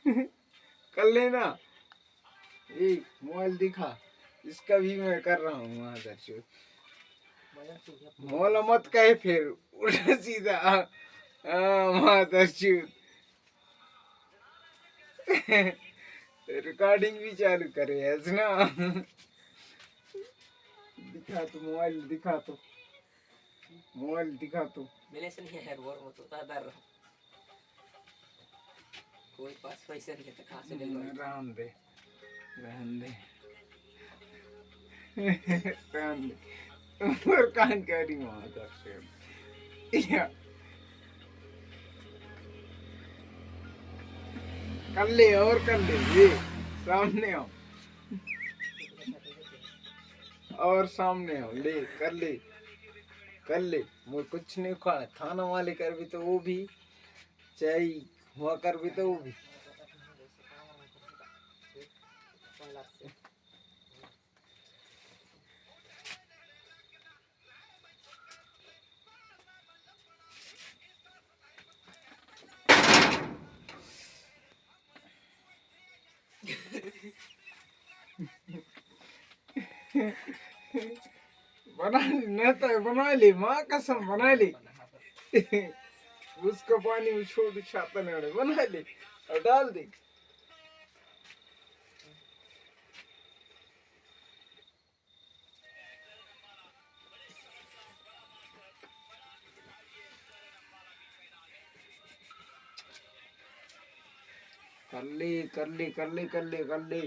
कर लेना। ये मोबाइल दिखा, इसका भी मैं कर रहा हूँ वहां दर्शक। मोला मत कहे फिर उल्टा सीधा वहां दर्शक। रिकॉर्डिंग भी चालू करे है ना। दिखा तो मोबाइल, दिखा तो मोबाइल, दिखा तो। मिले से नहीं है वो तो तादर कोई पास पैसे नहीं तो कहाँ से ले लो। रहन दे, रहन दे, रहन दे। और कान करी वहां दर्शक। या कर ले और कर ले, ये सामने आओ और सामने आओ, ले कर ले, कर ले। वो कुछ नहीं खाना, थाना वाले कर भी तो वो भी चाहिए, हुआ कर भी तो वो भी। बना नेता बना ले, माँ कसम बना ले। उसका पानी में छोड़ छाता नहीं बना ले और डाल दे। कर ले, कर ले, कर ले, कर ले, कर ले।